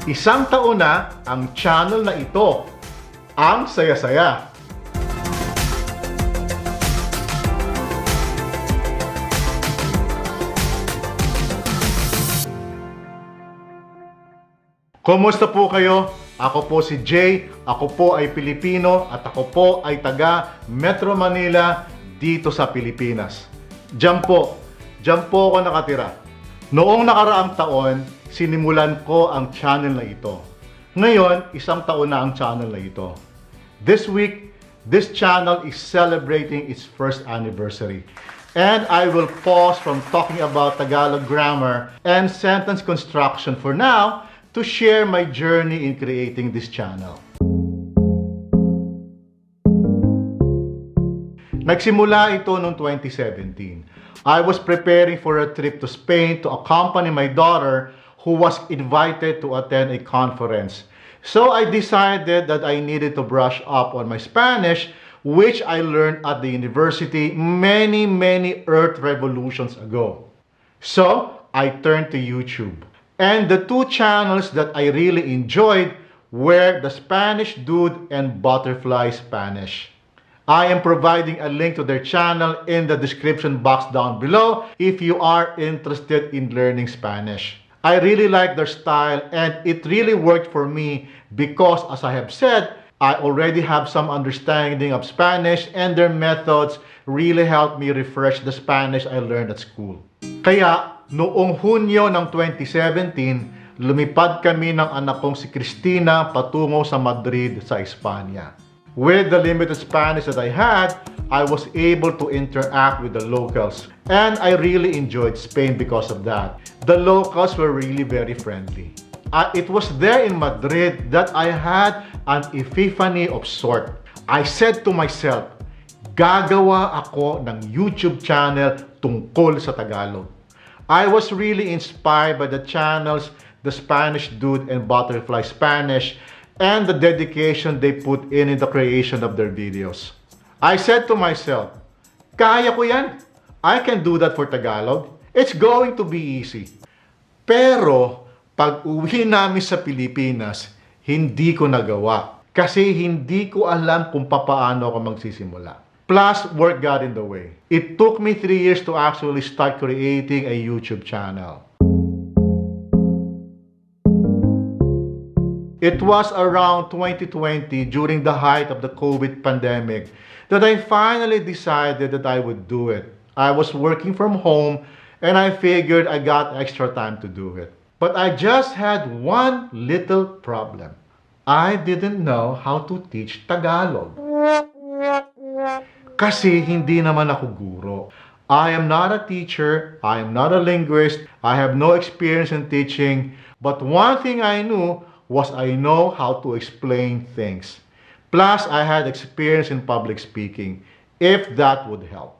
Isang taon na ang channel na ito. Ang saya-saya. Kumusta po kayo? Ako po si Jay, ako po ay Pilipino at ako po ay taga Metro Manila dito sa Pilipinas. Diyan po ako nakatira. Noong nakaraang taon, sinimulan ko ang channel na ito. Ngayon, isang taon na ang channel na ito. This week, this channel is celebrating its first anniversary. And I will pause from talking about Tagalog grammar and sentence construction for now to share my journey in creating this channel. Nagsimula ito noong 2017. I was preparing for a trip to Spain to accompany my daughter who was invited to attend a conference. So I decided that I needed to brush up on my Spanish, which I learned at the university many Earth revolutions ago. So I turned to YouTube. And the two channels that I really enjoyed were the Spanish Dude and Butterfly Spanish. I am providing a link to their channel in the description box down below if you are interested in learning Spanish. I really like their style and it really worked for me because, as I have said, I already have some understanding of Spanish and their methods really helped me refresh the Spanish I learned at school. Kaya, noong Hunyo ng 2017, lumipad kami ng anak kong si Cristina patungo sa Madrid sa Espanya. With the limited Spanish that I had, I was able to interact with the locals. And I really enjoyed Spain because of that. The locals were really very friendly. It was there in Madrid that I had an epiphany of sort. I said to myself, gagawa ako ng YouTube channel tungkol sa Tagalog. I was really inspired by the channels, the Spanish Dude and Butterfly Spanish, and the dedication they put in the creation of their videos. I said to myself, kaya ko yan. I can do that for Tagalog. It's going to be easy. Pero, pag uwi namin sa Pilipinas, hindi ko nagawa. Kasi hindi ko alam kung paano ako magsisimula. Plus, work got in the way. It took me 3 years to actually start creating a YouTube channel. It was around 2020, during the height of the COVID pandemic, that I finally decided that I would do it. I was working from home and I figured I got extra time to do it. But I just had one little problem. I didn't know how to teach Tagalog. Kasi hindi naman ako guro. I am not a teacher, I am not a linguist, I have no experience in teaching, but one thing I knew was I know how to explain things. Plus, I had experience in public speaking, if that would help.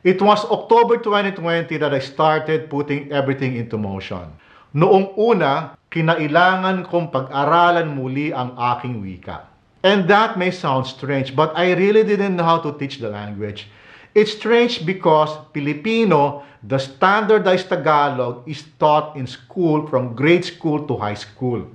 It was October 2020 that I started putting everything into motion. Noong una, kinailangan kong pag-aralan muli ang aking wika. And that may sound strange, but I really didn't know how to teach the language. It's strange because Filipino, the standardized Tagalog, is taught in school from grade school to high school.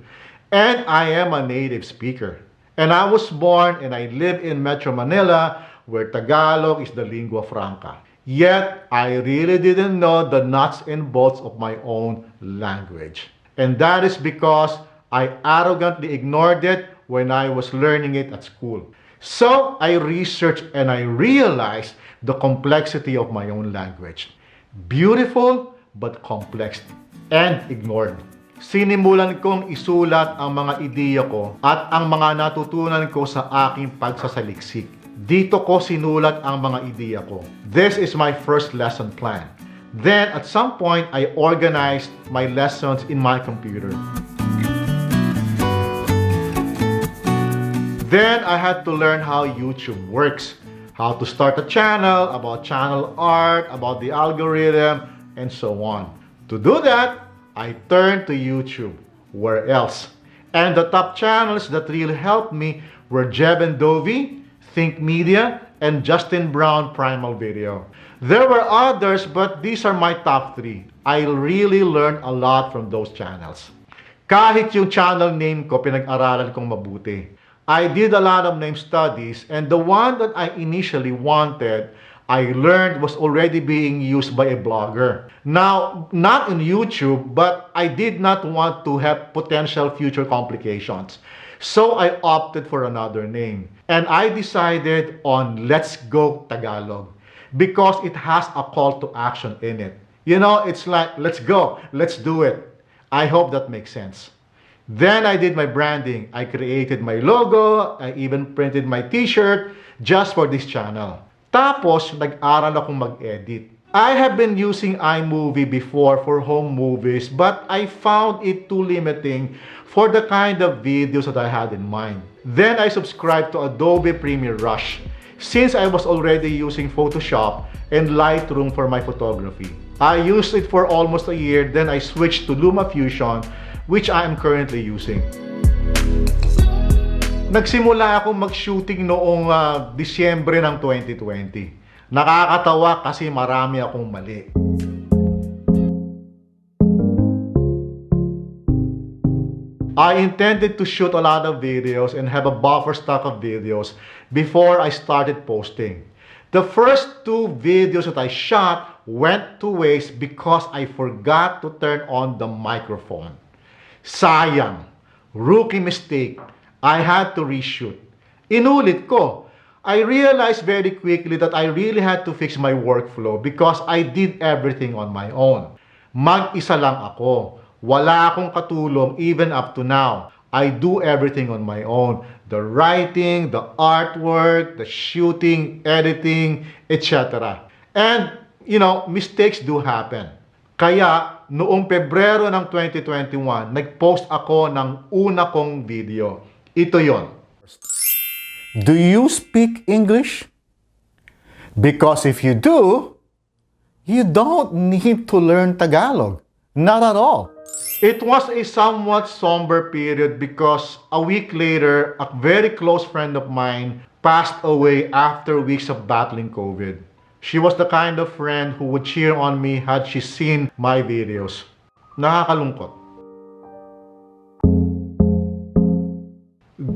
And I am a native speaker. And I was born and I live in Metro Manila, where Tagalog is the lingua franca. Yet, I really didn't know the nuts and bolts of my own language. And that is because I arrogantly ignored it when I was learning it at school. So, I researched and I realized the complexity of my own language. Beautiful, but complex. And ignored. Sinimulan kong isulat ang mga ideya ko at ang mga natutunan ko sa aking pagsasaliksik. Dito ko sinulat ang mga ideya ko. This is my first lesson plan. Then, at some point, I organized my lessons in my computer. Then, I had to learn how YouTube works, how to start a channel, about channel art, about the algorithm, and so on. To do that, I turned to YouTube. Where else? And the top channels that really helped me were Jeb and Dovey, Think Media, and Justin Brown Primal Video. There were others, but these are my top 3. I really learned a lot from those channels. Kahit yung channel name ko, pinag-aralan kong mabuti. I did a lot of name studies, and the one that I initially wanted, I learned was already being used by a blogger. Now, not in YouTube, but I did not want to have potential future complications. So I opted for another name. And I decided on Let's Go Tagalog because it has a call to action in it. You know, it's like, let's go, let's do it. I hope that makes sense. Then I did my branding. I created my logo. I even printed my t-shirt just for this channel. Tapos, nag-aral akong mag-edit. I have been using iMovie before for home movies, but I found it too limiting for the kind of videos that I had in mind. Then I subscribed to Adobe Premiere Rush since I was already using Photoshop and Lightroom for my photography. I used it for almost a year, then I switched to LumaFusion, which I am currently using. Nagsimula akong mag-shooting noong Disyembre ng 2020. Nakakatawa kasi marami akong mali. I intended to shoot a lot of videos and have a buffer stock of videos before I started posting. The first 2 videos that I shot went to waste because I forgot to turn on the microphone. Sayang. Rookie mistake. I had to reshoot. Inulit ko. I realized very quickly that I really had to fix my workflow because I did everything on my own. Mag-isa lang ako. Wala akong katulong even up to now. I do everything on my own. The writing, the artwork, the shooting, editing, etc. And, you know, mistakes do happen. Kaya, noong Pebrero ng 2021, nag-post ako ng una kong video. Ito yon. Do you speak English? Because if you do, you don't need to learn Tagalog. Not at all. It was a somewhat somber period because a week later, a very close friend of mine passed away after weeks of battling COVID. She was the kind of friend who would cheer on me had she seen my videos. Nakakalungkot.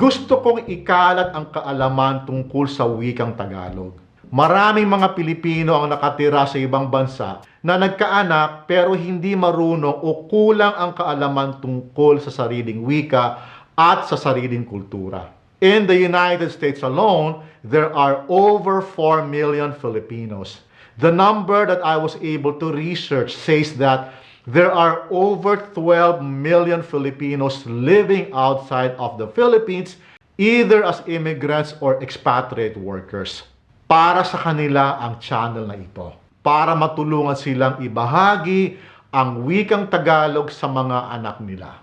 Gusto kong ikalat ang kaalaman tungkol sa wikang Tagalog. Maraming mga Pilipino ang nakatira sa ibang bansa na nagkaanak pero hindi marunong o kulang ang kaalaman tungkol sa sariling wika at sa sariling kultura. In the United States alone, there are over 4 million Filipinos. The number that I was able to research says that there are over 12 million Filipinos living outside of the Philippines, either as immigrants or expatriate workers. Para sa kanila ang channel na ito. Para matulungan silang ibahagi ang wikang Tagalog sa mga anak nila.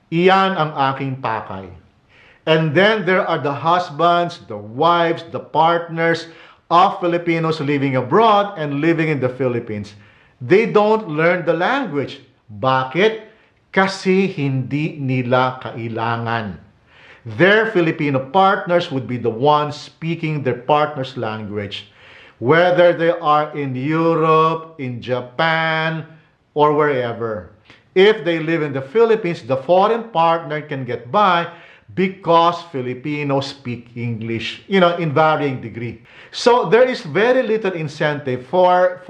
Iyan ang aking pakay. And then there are the husbands, the wives, the partners of Filipinos living abroad and living in the Philippines. They don't learn the language. Bakit? Kasi hindi nila kailangan. Their Filipino partners would be the ones speaking their partner's language, whether they are in Europe, in Japan, or wherever. If they live in the Philippines, the foreign partner can get by because Filipinos speak English, in varying degree. So there is very little incentive for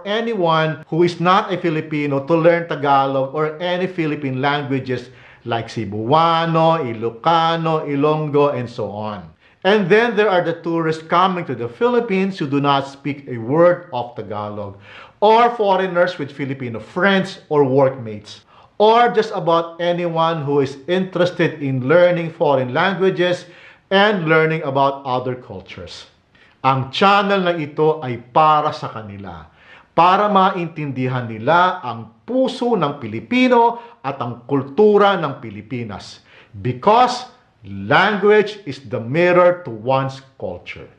anyone who is not a Filipino to learn Tagalog or any Philippine languages like Cebuano, Ilocano, Ilonggo, and so on. And then there are the tourists coming to the Philippines who do not speak a word of Tagalog, or foreigners with Filipino friends or workmates, or just about anyone who is interested in learning foreign languages and learning about other cultures. Ang channel na ito ay para sa kanila, para maintindihan nila ang puso ng Pilipino at ang kultura ng Pilipinas. Because language is the mirror to one's culture.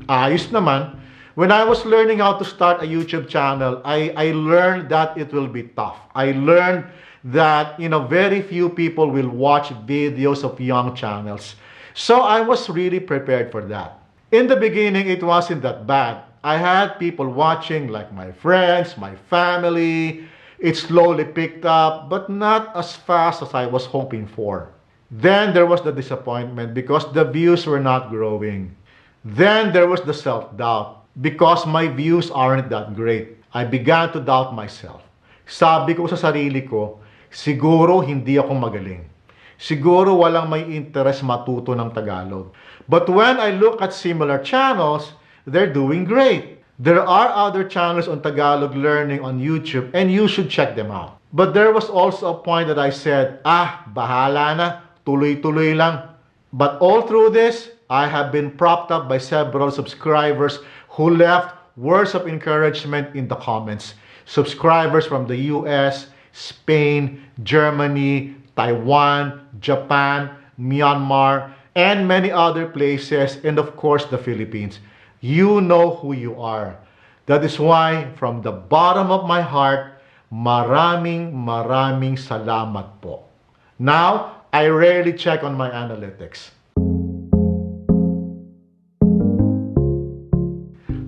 Ayos naman. When I was learning how to start a YouTube channel, I learned that it will be tough. I learned that, very few people will watch videos of young channels. So I was really prepared for that. In the beginning, it wasn't that bad. I had people watching like my friends, my family. It slowly picked up, but not as fast as I was hoping for. Then there was the disappointment because the views were not growing. Then there was the self-doubt because my views aren't that great. I began to doubt myself. Sabi ko sa sarili ko, siguro hindi ako magaling. Siguro walang may interest matuto ng Tagalog. But when I look at similar channels, they're doing great. There are other channels on Tagalog learning on YouTube and you should check them out. But there was also a point that I said, bahala na, tuloy-tuloy lang. But all through this, I have been propped up by several subscribers who left words of encouragement in the comments. Subscribers from the US, Spain, Germany, Taiwan, Japan, Myanmar, and many other places, and of course the Philippines. You know who you are. That is why, from the bottom of my heart, maraming salamat po. Now, I rarely check on my analytics.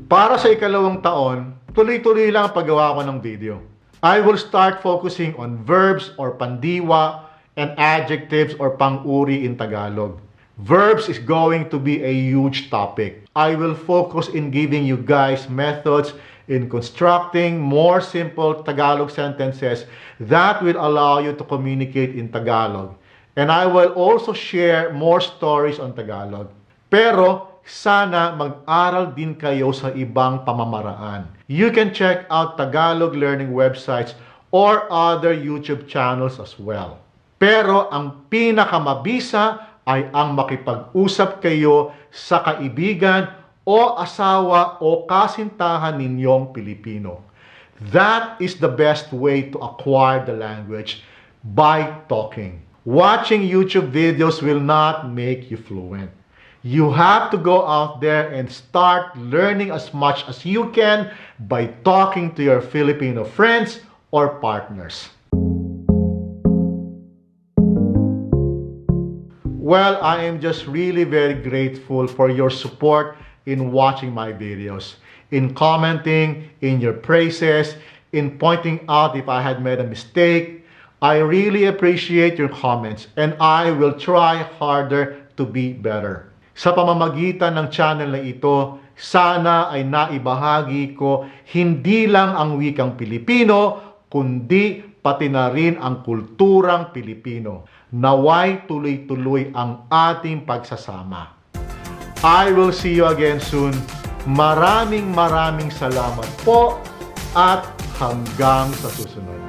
Para sa ikalawang taon, tuloy-tuloy lang ang paggawa ko ng video. I will start focusing on verbs or pandiwa and adjectives or pang-uri in Tagalog. Verbs is going to be a huge topic. I will focus in giving you guys methods in constructing more simple Tagalog sentences that will allow you to communicate in Tagalog. And I will also share more stories on Tagalog. Pero sana mag-aral din kayo sa ibang pamamaraan. You can check out Tagalog learning websites or other YouTube channels as well. Pero ang pinakamabisa ay ang makipag-usap kayo sa kaibigan o asawa o kasintahan ninyong Pilipino. That is the best way to acquire the language, by talking. Watching YouTube videos will not make you fluent. You have to go out there and start learning as much as you can by talking to your Filipino friends or partners. Well, I am just really very grateful for your support in watching my videos, in commenting, in your praises, in pointing out if I had made a mistake. I really appreciate your comments and I will try harder to be better. Sa pamamagitan ng channel na ito, sana ay naibahagi ko hindi lang ang wikang Pilipino, kundi pati na rin ang kulturang Pilipino. Naway tuloy-tuloy ang ating pagsasama. I will see you again soon. Maraming salamat po at hanggang sa susunod.